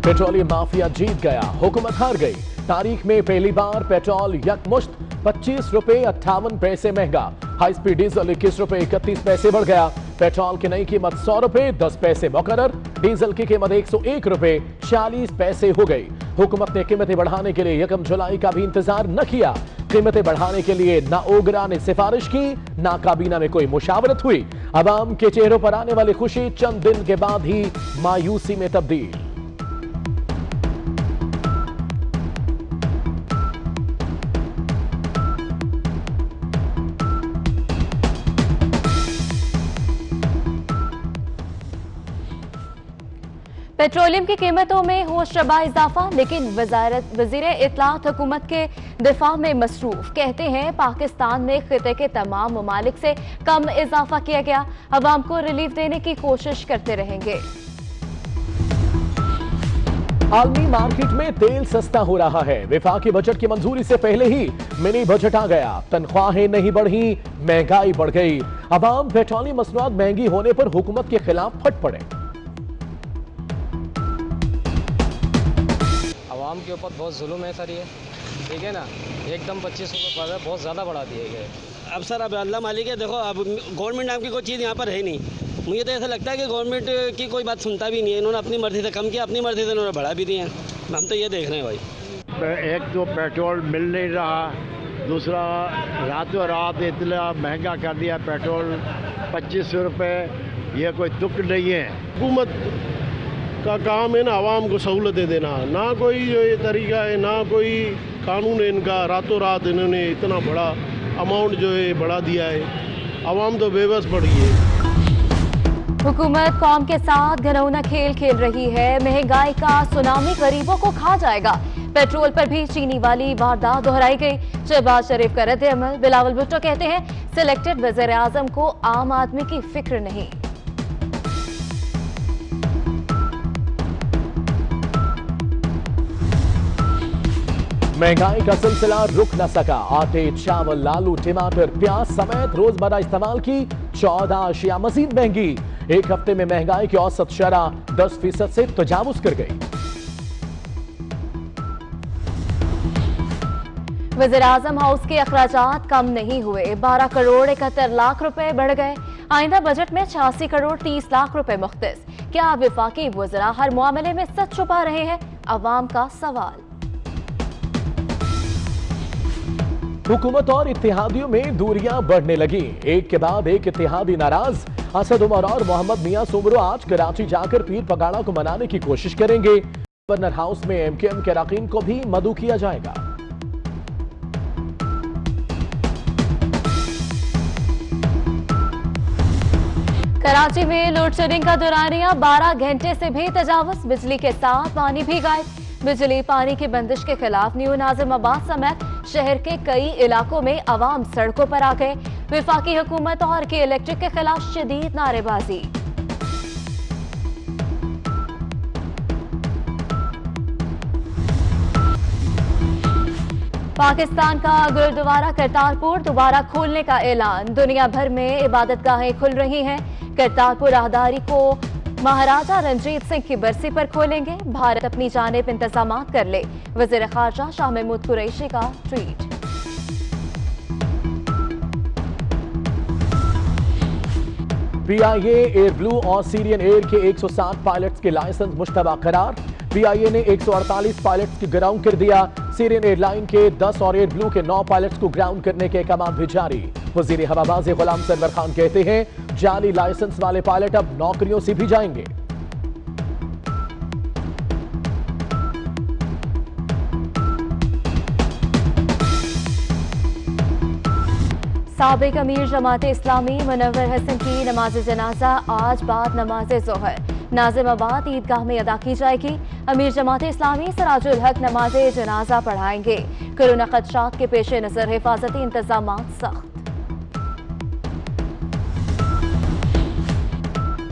Petroleum mafia जीत गया, हुकूमत हार गई। तारीख में पहली बार पेट्रोल यकमुश्त 25 रुपए 58 पैसे महंगा। हाई स्पीड डीजल 21 रुपए 31 पैसे बढ़ गया। पेट्रोल की नई कीमत 100 रुपए 10 पैसे मुकर्रर। डीजल की कीमत 101 रुपए 46 पैसे हो गई। हुकूमत ने कीमतें बढ़ाने के लिए 1 जुलाई का भी इंतजार न किया। कीमतें बढ़ाने के लिए ना ओगरा ने सिफारिश की, ना काबीना में कोई मुशावरत हुई। अवाम के चेहरों पर आने वाली खुशी चंद दिन के बाद ही मायूसी में तब्दील। पेट्रोलियम की कीमतों में होशरबा इजाफा, लेकिन वजीर इत्तलात हुकूमत के दिफा में मसरूफ। कहते हैं पाकिस्तान में खिते के तमाम ममालिक से कम इजाफा किया गया, अवाम को रिलीफ देने की कोशिश करते रहेंगे। आलमी मार्केट में तेल सस्ता हो रहा है। विफाकी बजट की मंजूरी से पहले ही मिनी बजट आ गया। तनख्वाहें नहीं बढ़ी, महंगाई बढ़ गई। अवाम पेट्रोलियम मसनूआत महंगी होने पर हुकूमत के खिलाफ फट पड़े। आवाम के ऊपर बहुत जुल्म है सर, ये ठीक है ना। एकदम 25 रुपये बढ़ रहा है, बहुत ज़्यादा बढ़ा दिए गए। अब सर अब अल्लाह मालिक है, देखो अब गवर्नमेंट नाम की कोई चीज़ यहाँ पर है नहीं। मुझे तो ऐसा लगता है कि गवर्नमेंट की कोई बात सुनता भी नहीं है। इन्होंने अपनी मर्जी से कम किया, अपनी मर्जी से इन्होंने बढ़ा भी दिए हैं। हम तो ये देख रहे हैं भाई। एक तो पेट्रोल मिल नहीं रहा, दूसरा रातों रात इतना महंगा कर दिया पेट्रोल 25 रुपये। ये कोई तुक नहीं है। हुकूमत का काम है ना आवाम को सहूलतें देना, ना कोई जो ये तरीका है, ना कोई कानून है इनका। रातों रात इन्होंने इतना बड़ा अमाउंट जो है बढ़ा दिया है, आवाम तो बेबस पड़ गई है। हुकूमत कौम के साथ घनौना खेल खेल रही है। महंगाई का सुनामी गरीबों को खा जाएगा। पेट्रोल पर भी चीनी वाली वारदात दोहराई गई। शहबाज शरीफ का रद्द अमल। बिलावल भुट्टो कहते हैं सिलेक्टेड वज़ीर आज़म को आम आदमी की फिक्र नहीं। महंगाई का सिलसिला रुक न सका। आटे, चावल, आलू, टमाटर, प्याज समेत रोजमर्रा इस्तेमाल की 14 अशिया मजीद महंगी। एक हफ्ते में महंगाई की औसत शरह 10% से तजावुज कर गई। वज़ीर आज़म हाउस के अखराजात कम नहीं हुए। 12 करोड़ 71 लाख रुपए बढ़ गए। आइंदा बजट में 86 करोड़ 30 लाख रुपए मुख्तस। क्या विफाकी वज़रा हर मामले में सच छुपा रहे हैं? अवाम का सवाल। हुकूमत और इत्तेहादियों में दूरियां बढ़ने लगी। एक के बाद एक इत्तेहादी नाराज। असद उमर और मोहम्मद मियां सुमरो आज कराची जाकर पीर पगाड़ा को मनाने की कोशिश करेंगे। गवर्नर हाउस में एमकेएम के अरकान को भी मदऊ किया जाएगा। कराची में लोड शेडिंग का दौरानिया 12 घंटे से भी तजावुज। बिजली के साथ पानी भी गायब। बिजली पानी की बंदिश के खिलाफ न्यू नाजिमाबाद समेत शहर के कई इलाकों में अवाम सड़कों पर आ गए। विफाकी हुकूमत और के इलेक्ट्रिक के खिलाफ शदीद नारेबाजी। पाकिस्तान का गुरुद्वारा करतारपुर दोबारा खोलने का ऐलान। दुनिया भर में इबादतगाहें खुल रही हैं। करतारपुर राहदारी को महाराजा रंजीत सिंह की बरसी पर खोलेंगे। भारत अपनी जानिब इंतजाम कर ले। वज़ीर ख़ारजा शाह महमूद कुरैशी का ट्वीट। पीआईए एयर ब्लू और सीरियन एयर के 160 पायलट्स के लाइसेंस मुश्तबा करार। पीआईए ने 148 पायलट्स को ग्राउंड कर दिया। सीरियन एयरलाइन के 10 और एयर ब्लू के 9 पायलट्स को ग्राउंड करने के अहकाम भी जारी। वजीर हवाबाजी गुलाम सरवर खान कहते हैं जाली लाइसेंस वाले पायलट अब नौकरियों से भी जाएंगे। साबिक अमीर जमाते इस्लामी मुनव्वर हसन की नमाज जनाजा आज बाद नमाज जोहर नाजिमाबाद ईदगाह में अदा की जाएगी। अमीर जमाते इस्लामी सराजुल हक नमाज जनाजा पढ़ाएंगे। कोरोना खदशात के पेश नजर हिफाजती इंतजाम सख्त।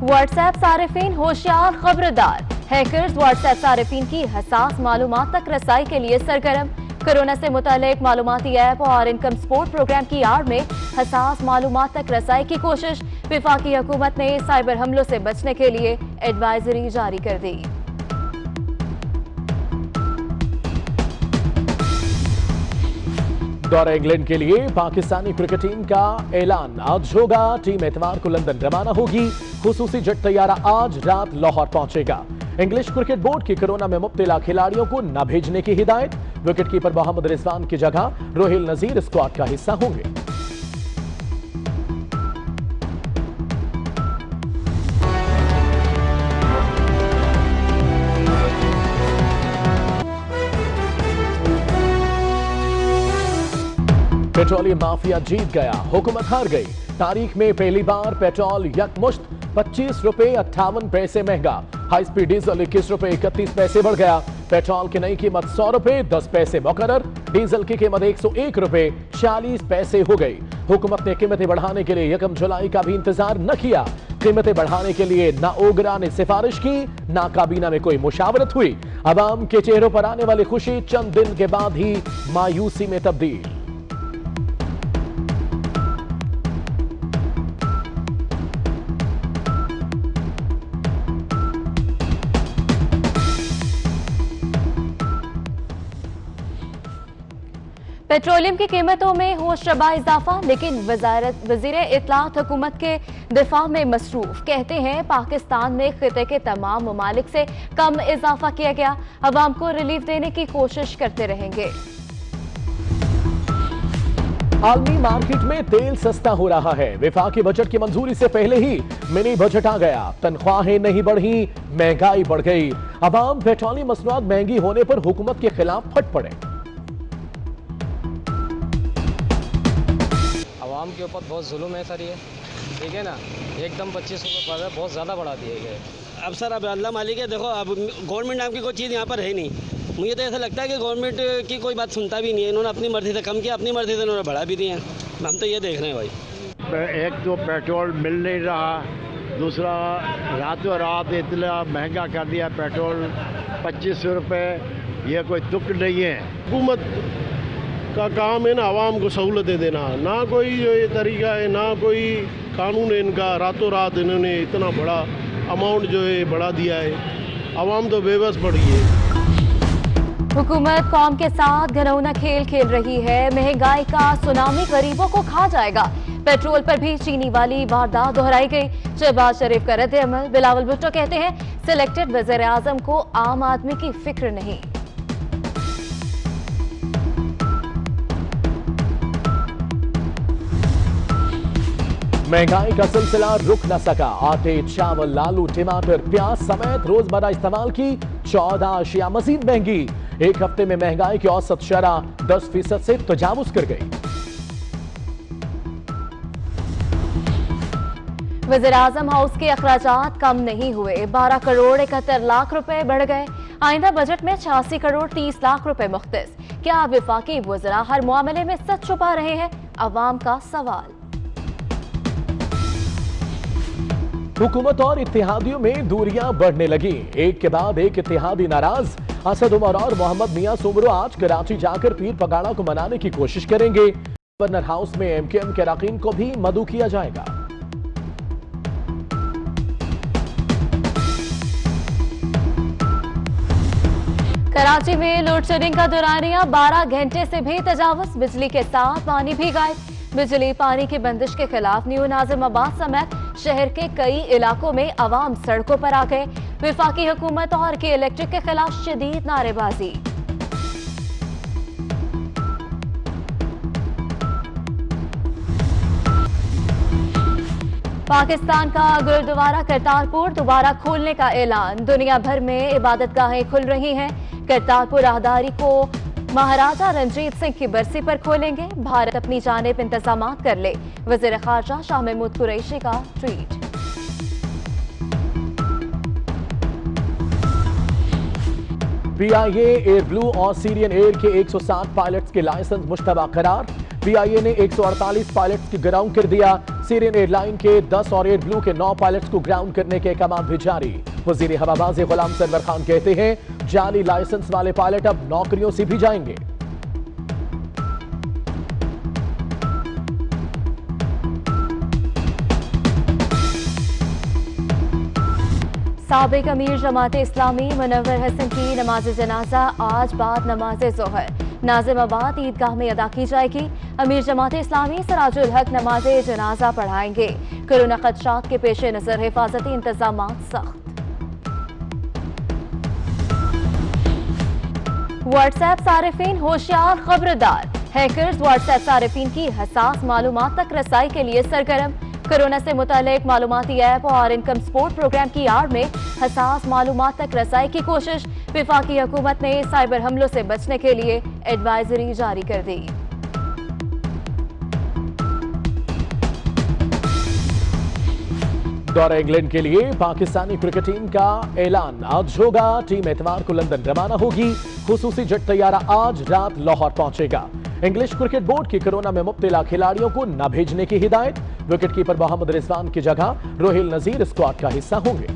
व्हाट्सएप सारिफीन होशियार खबरदार। हैकर्स व्हाट्सएप सारिफीन की हसास मालूमात तक रसाई के लिए सरगर्म। कोरोना से मुतालिक मालूमाती ऐप और इनकम सपोर्ट प्रोग्राम की आड़ में हसास मालूमात तक रसाई की कोशिश। विफाकी हुकूमत ने साइबर हमलों से बचने के लिए एडवाइजरी जारी कर दी। दौरा इंग्लैंड के लिए पाकिस्तानी क्रिकेट टीम का ऐलान आज होगा। टीम एतवार को लंदन रवाना होगी। खुसूसी जेट तैयारा आज रात लाहौर पहुंचेगा। इंग्लिश क्रिकेट बोर्ड की कोरोना में मुब्तला खिलाड़ियों को न भेजने की हिदायत। विकेटकीपर मोहम्मद रिजवान की जगह रोहिल नजीर स्क्वाड का हिस्सा होंगे। पेट्रोलियम माफिया जीत गया, हुकूमत हार गई। तारीख में पहली बार पेट्रोल यकमुश्त 25 रुपए 58 पैसे महंगा। हाई स्पीड डीजल 21 रुपए 31 पैसे बढ़ गया। पेट्रोल की नई कीमत 100 रुपए 10 पैसे मुकर्रर। डीजल की कीमत 101 रुपए 40 पैसे हो गई। हुकूमत ने कीमतें बढ़ाने के लिए 1 जुलाई का भी इंतजार न किया। कीमतें बढ़ाने के लिए ना ओगरा ने सिफारिश की, ना काबीना में कोई मुशावरत हुई। अवाम के चेहरों पर आने वाली खुशी चंद दिन के बाद ही मायूसी में तब्दील। पेट्रोलियम की कीमतों में होशरबा इजाफा, लेकिन वज़ीर इत्तलात हुकूमत के दिफा में मसरूफ। कहते हैं पाकिस्तान में खिते के तमाम ममालिक से कम इजाफा किया गया। अवाम को रिलीफ देने की कोशिश करते रहेंगे। आलमी मार्केट में तेल सस्ता हो रहा है। विफाकी बजट की मंजूरी से पहले ही मिनी बजट आ गया। तनख्वाहें नहीं बढ़ी, महंगाई बढ़ गई। अवाम पेट्रोलियम मसनूआत महंगी होने पर हुकूमत के खिलाफ फट पड़े। आवाम के ऊपर बहुत जुल्म है सर, ये ठीक है ना। एकदम 25 रुपये बहुत ज़्यादा बढ़ा दिए गए। अब सर अब अल्लाह मालिक है। देखो अब गवर्नमेंट नाम की कोई चीज़ यहाँ पर है नहीं। मुझे तो ऐसा लगता है कि गवर्नमेंट की कोई बात सुनता भी नहीं है। इन्होंने अपनी मर्जी से कम किया, अपनी मर्जी से इन्होंने बढ़ा भी दिए। हम तो ये देख रहे हैं भाई। एक तो पेट्रोल मिल नहीं रहा, दूसरा रातों रात इतना महंगा कर दिया पेट्रोल। 25 रुपये ये कोई तुक नहीं है। हुकूमत का काम है ना आवाम को सहूलतें देना, ना कोई जो ये तरीका है, ना कोई कानून है इनका। रातों रात इन्होंने इतना बड़ा अमाउंट जो है बढ़ा दिया है। आवाम तो बेबस पड़ गई है। हुकूमत कौम के साथ घिनौना खेल खेल रही है। महंगाई का सुनामी गरीबों को खा जाएगा। पेट्रोल पर भी चीनी वाली वारदात दोहराई गई। शहबाज शरीफ का रद्द अमल। बिलावल भुट्टो कहते हैं सिलेक्टेड वज़ीर आज़म को आम आदमी की फिक्र नहीं। महंगाई का सिलसिला रुक न सका। आटे, चावल, आलू, टमाटर, प्याज समेत रोजमर्रा इस्तेमाल की 14 अशिया मजीद महंगी। एक हफ्ते में महंगाई की औसत शरह 10% से तजावुज कर गई। वज़ीर आज़म हाउस के अखराजात कम नहीं हुए। 12 करोड़ 71 लाख रुपए बढ़ गए। आइंदा बजट में 86 करोड़ 30 लाख रुपए मुख्तस। क्या विफाकी वज़रा हर मामले में सच छुपा रहे हैं? अवाम का सवाल। हुकूमत और इत्तेहादियों में दूरियां बढ़ने लगी। एक के बाद एक इत्तेहादी नाराज। असद उमर और मोहम्मद मियां सुमरो आज कराची जाकर पीर पगाड़ा को मनाने की कोशिश करेंगे। गवर्नर हाउस में एमकेएम के अरकान को भी मदऊ किया जाएगा। कराची में लोड शेडिंग का दौरानिया 12 घंटे से भी तजावुज। बिजली के साथ पानी भी गायब। बिजली पानी की बंदिश के खिलाफ न्यू नाजिमाबाद समेत शहर के कई इलाकों में अवाम सड़कों पर आ गए। विफाकी हुकूमत और के इलेक्ट्रिक के खिलाफ शदीद नारेबाजी। पाकिस्तान का गुरुद्वारा करतारपुर दोबारा खोलने का ऐलान। दुनिया भर में इबादतगाहें खुल रही हैं। करतारपुर राहदारी को महाराजा रणजीत सिंह की बरसी पर खोलेंगे। भारत अपनी जानिब इंतजामात कर ले। वज़ीर ख़ारजा शाह महमूद कुरैशी का ट्वीट। पीआईए, एयर ब्लू और सीरियन एयर के 160 पायलट्स के लाइसेंस मुश्तबा करार। पीआईए ने 148 पायलट्स की ग्राउंड कर दिया। सीरियन एयरलाइन के 10 और एयर ब्लू के 9 पायलट्स को ग्राउंड करने के अहकाम भी जारी। वजीर हवाबाजी गुलाम सरवर खान कहते हैं जाली लाइसेंस वाले पायलट अब नौकरियों से भी जाएंगे। साबिक अमीर जमात इस्लामी मुनव्वर हसन की नमाज जनाजा आज बाद नमाज जोहर। नाजिमाबाद ईदगाह में अदा की जाएगी। अमीर जमात इस्लामी सराजुल हक नमाज़े जनाजा पढ़ाएंगे। कोरोना खदशात के पेश नजर हिफाजती इंतजाम सख्त। व्हाट्सएप सारिफीन होशियार, खबरदार। हैकर्स व्हाट्सएप सारिफीन की हसास मालूमात तक रसाई के लिए सरगर्म। कोरोना से मुतालिक मालूमाती ऐप और इनकम सपोर्ट प्रोग्राम की आड़ में हसास मालूमात तक रसाई की कोशिश। वफाकी हुकूमत ने साइबर हमलों से बचने के लिए एडवाइजरी जारी कर दी। दौरे इंग्लैंड के लिए पाकिस्तानी क्रिकेट टीम का ऐलान आज होगा। टीम इतवार को लंदन रवाना होगी। खुसूसी जेट तैयारा आज रात लाहौर पहुंचेगा। इंग्लिश क्रिकेट बोर्ड की कोरोना में मुब्तला खिलाड़ियों को न भेजने की हिदायत। विकेटकीपर मोहम्मद रिजवान की जगह रोहिल नजीर स्क्वाड का हिस्सा होंगे।